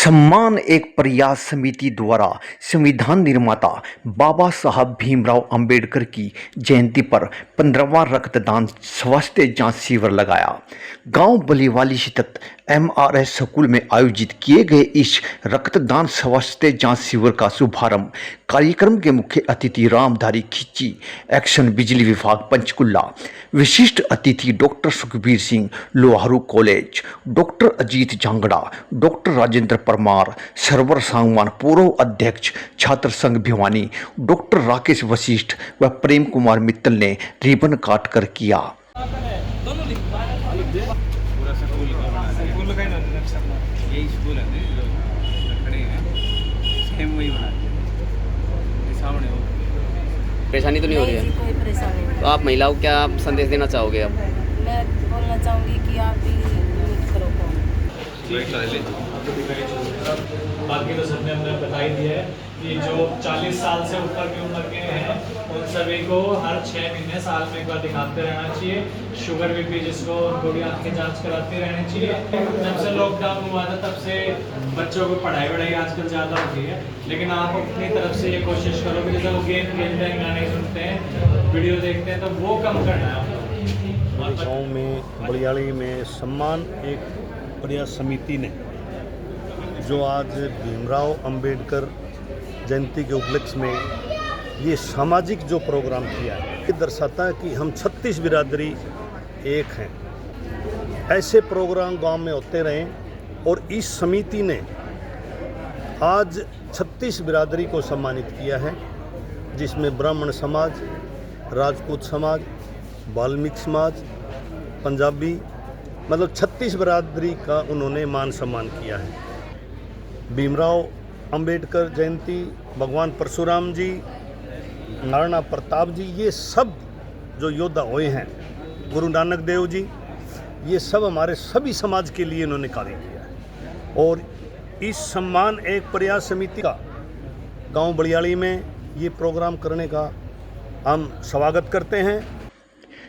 सम्मान एक प्रयास समिति द्वारा संविधान निर्माता बाबा साहब भीमराव अंबेडकर की जयंती पर 15वां रक्तदान स्वास्थ्य जांच शिविर लगाया। गांव बलीवाली स्थित MRS स्कूल में आयोजित किए गए इस रक्तदान स्वास्थ्य जांच शिविर का शुभारंभ कार्यक्रम के मुख्य अतिथि रामधारी खिच्ची, एक्शन बिजली विभाग पंचकुला, विशिष्ट अतिथि doctor Sukhbir Singh Loharu college, doctor Ajit Jhangra, doctor Rajendra Parmar, Sarwar Sangwan पूर्व अध्यक्ष छात्र संघ भिवानी, डॉक्टर राकेश वशिष्ठ व प्रेम कुमार मित्तल ने रिबन काट कर किया। पूरा स्कूल का यही स्कूल है जो खड़े हैं सेम वही बना दिया सामने हो। परेशानी तो नहीं हो रही है? कोई परेशानी नहीं। तो आप महिलाओं को क्या संदेश देना चाहोगे अब? मैं बोलना चाहूँगी कि आप भी करो काम। बाकी तो सबने हमने बता ही दिया है कि जो 40 साल से ऊपर की उम्र के हैं उन सभी को हर 6 महीने साल में एक बार दिखाते रहना चाहिए। शुगर बीपी जिसको उनको भी आँख की जांच कराते रहनी चाहिए। जब से लॉकडाउन हुआ था तब से बच्चों को पढ़ाई आजकल ज़्यादा होती है, लेकिन आप अपनी तरफ से ये कोशिश करो कि जैसे वो गेम खेलते हैं, गाने सुनते हैं, वीडियो देखते हैं, तो वो कम करना है। गाँव में बलियाली में सम्मान एक प्रयास समिति ने जो आज भीमराव अंबेडकर जयंती के उपलक्ष्य में ये सामाजिक जो प्रोग्राम किया है, ये दर्शाता है कि हम 36 बिरादरी एक हैं। ऐसे प्रोग्राम गांव में होते रहें और इस समिति ने आज 36 बिरादरी को सम्मानित किया है, जिसमें ब्राह्मण समाज, राजपूत समाज, वाल्मीकि समाज, पंजाबी, मतलब 36 बिरादरी का उन्होंने मान सम्मान किया है। भीमराव अंबेडकर जयंती, भगवान परशुराम जी, महाराणा प्रताप जी, ये सब जो योद्धा हुए हैं, गुरु नानक देव जी, ये सब हमारे सभी समाज के लिए इन्होंने कार्य किया है। और इस सम्मान एक प्रयास समिति का गांव बलियाली में ये प्रोग्राम करने का हम स्वागत करते हैं।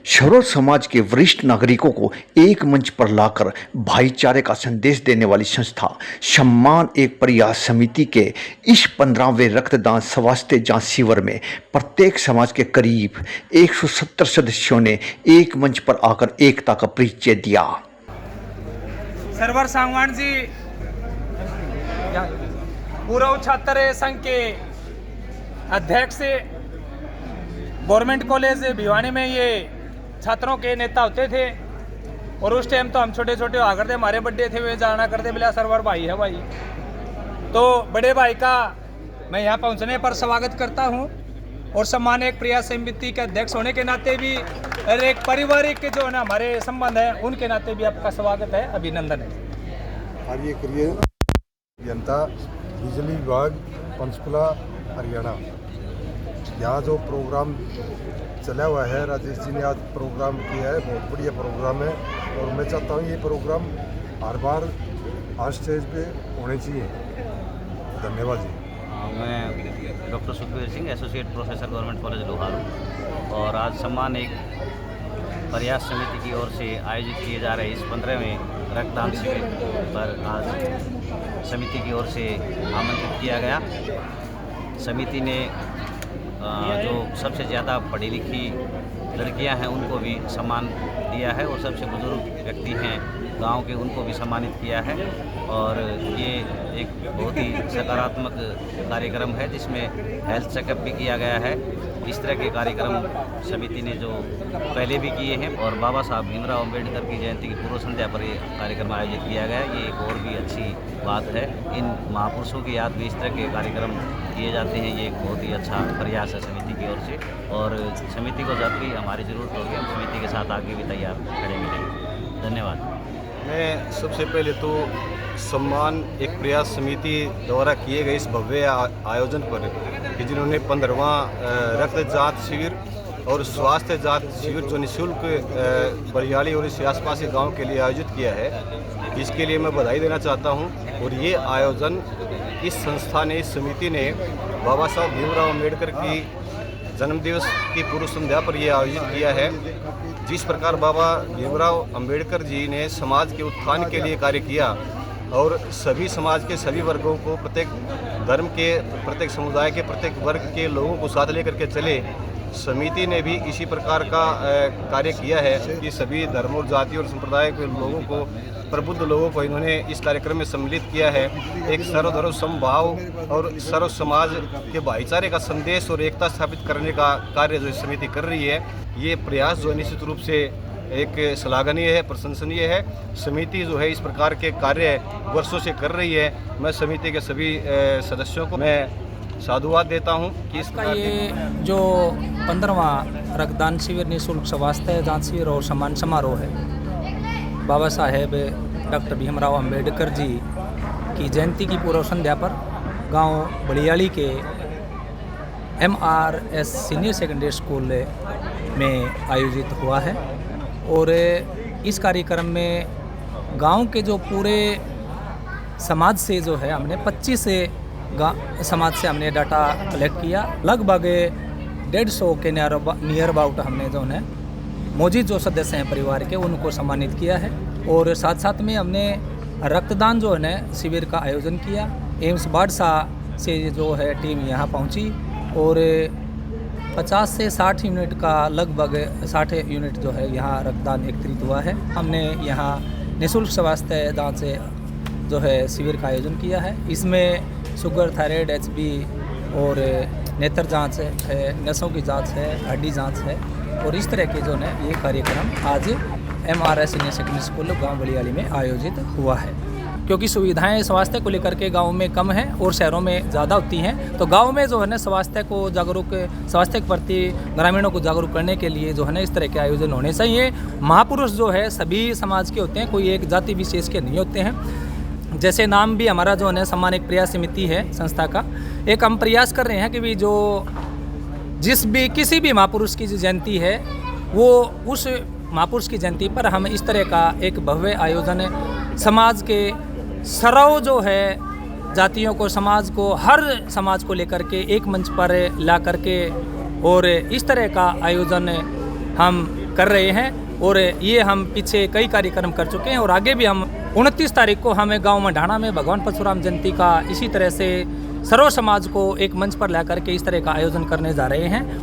शरोर समाज के वरिष्ठ नागरिकों को एक मंच पर लाकर भाईचारे का संदेश देने वाली संस्था सम्मान एक प्रयास समिति के इस 15वें रक्तदान स्वास्थ्य जांच शिविर में प्रत्येक समाज के करीब 170 सदस्यों ने एक मंच पर आकर एकता का परिचय दिया। सरवर सांगवान जी पूर्व छात्र संघ के अध्यक्ष, गवर्नमेंट कॉलेज भिवानी में ये छात्रों के नेता होते थे। और उस टाइम तो हम छोटे छोटे हुआ करते, हमारे बर्थडे थे, वे जाना करते, बोला सरवर भाई है भाई। तो बड़े भाई का मैं यहाँ पहुँचने पर स्वागत करता हूँ और सम्मान एक प्रयास समिति के अध्यक्ष होने के नाते भी और एक पारिवारिक के जो है ना हमारे संबंध है, उनके नाते भी आपका स्वागत है, अभिनंदन है। कार्यक्रिय जनता बिजली विभाग पंचकुला हरियाणा, यहाँ जो प्रोग्राम चला हुआ है, राजेश जी ने आज प्रोग्राम किया है, बहुत बढ़िया प्रोग्राम है। और मैं चाहता हूँ ये प्रोग्राम हर बार हर स्टेज पे होने चाहिए। धन्यवाद जी। मैं doctor Sukhbir Singh, associate professor government college Loharu, और आज सम्मान एक प्रयास समिति की ओर से आयोजित किए जा रहे इस 15वें रक्तदान शिविर पर आज समिति की ओर से आमंत्रित किया गया। समिति ने जो सबसे ज़्यादा पढ़ी लिखी लड़कियां हैं उनको भी सम्मान दिया है और सबसे बुजुर्ग व्यक्ति हैं गांव के, उनको भी सम्मानित किया है। और ये एक बहुत ही सकारात्मक कार्यक्रम है जिसमें हेल्थ चेकअप भी किया गया है। इस तरह के कार्यक्रम समिति ने जो पहले भी किए हैं और बाबा साहब भीमराव अंबेडकर की जयंती की पूर्व संध्या पर ये कार्यक्रम आयोजित किया गया, ये एक और भी अच्छी बात है। इन महापुरुषों की याद में इस तरह के कार्यक्रम किए जाते हैं, ये एक बहुत ही अच्छा प्रयास है समिति की ओर से। और समिति को जब भी हमारी ज़रूरत होगी हम समिति के साथ आगे भी तैयार खड़े मिलेंगे। धन्यवाद। मैं सबसे पहले तो सम्मान एक प्रयास समिति द्वारा किए गए इस भव्य आयोजन पर कि जिन्होंने 15वां रक्त जांच शिविर और स्वास्थ्य जांच शिविर जो निःशुल्क बलियाली और इस आसपास के गाँव के लिए आयोजित किया है, इसके लिए मैं बधाई देना चाहता हूं। और ये आयोजन इस संस्था ने, इस समिति ने बाबा साहब भीमराव अम्बेडकर की जन्मदिवस की पूर्व संध्या पर यह आयोजित किया है। जिस प्रकार बाबा भीमराव अंबेडकर जी ने समाज के उत्थान के लिए कार्य किया, और सभी समाज के सभी वर्गों को, प्रत्येक धर्म के, प्रत्येक समुदाय के, प्रत्येक वर्ग के लोगों को साथ लेकर के चले। समिति ने भी इसी प्रकार का कार्य किया है कि सभी धर्म और जाति और संप्रदाय के लोगों को, प्रबुद्ध लोगों को इन्होंने इस कार्यक्रम में सम्मिलित किया है। एक सर्वधर्म समभाव और सर्व समाज के भाईचारे का संदेश और एकता स्थापित करने का कार्य जो समिति कर रही है, ये प्रयास जो है निश्चित रूप से एक श्लाघनीय है, प्रशंसनीय है। समिति जो है इस प्रकार के कार्य वर्षों से कर रही है। मैं समिति के सभी सदस्यों को मैं साधुवाद देता हूं कि इसका ये जो 15वां रक्तदान शिविर, निःशुल्क स्वास्थ्य जांच शिविर और सम्मान समारोह है, बाबा साहेब डॉक्टर भीमराव अंबेडकर जी की जयंती की पूर्व संध्या पर गांव बलियाली के MRS सीनियर सेकेंडरी स्कूल में आयोजित हुआ है। और इस कार्यक्रम में गांव के जो पूरे समाज से जो है हमने 25 समाज से हमने डाटा कलेक्ट किया। लगभग 150 के नियर अबाउट हमने जो है मौजूद जो सदस्य हैं परिवार के, उनको सम्मानित किया है। और साथ साथ में हमने रक्तदान जो है ना शिविर का आयोजन किया। एम्स बाड़सा से जो है टीम यहाँ पहुँची और 50 से 60 यूनिट का, लगभग 60 यूनिट जो है यहाँ रक्तदान एकत्रित हुआ है। हमने यहाँ निःशुल्क स्वास्थ्य जांच जो है शिविर का आयोजन किया है। इसमें शुगर, थायराइड, HB और नेत्र जांच है, नसों की जांच है, हड्डी जांच है। और इस तरह के जो है ये कार्यक्रम आज MRS सीनियर सेकेंडरी स्कूल गांव बलियाली में आयोजित हुआ है। क्योंकि सुविधाएं स्वास्थ्य को लेकर के गांव में कम हैं और शहरों में ज़्यादा होती हैं, तो गांव में जो है ना स्वास्थ्य के प्रति ग्रामीणों को जागरूक करने के लिए जो है ना इस तरह के आयोजन होने चाहिए। महापुरुष जो है सभी समाज के होते हैं, कोई एक जाति विशेष के नहीं होते हैं। जैसे नाम भी हमारा जो है सम्मान एक प्रयास समिति है संस्था का, एक हम प्रयास कर रहे हैं कि भी जो किसी भी महापुरुष की जो जयंती है, वो उस महापुरुष की जयंती पर हम इस तरह का एक भव्य आयोजन समाज के सर्व जो है जातियों को, समाज को, हर समाज को लेकर के एक मंच पर ला करके और इस तरह का आयोजन हम कर रहे हैं। और ये हम पीछे कई कार्यक्रम कर चुके हैं और आगे भी हम 29 तारीख को हमें गांव मंढाना में भगवान परशुराम जयंती का इसी तरह से सर्व समाज को एक मंच पर ला करके इस तरह का आयोजन करने जा रहे हैं।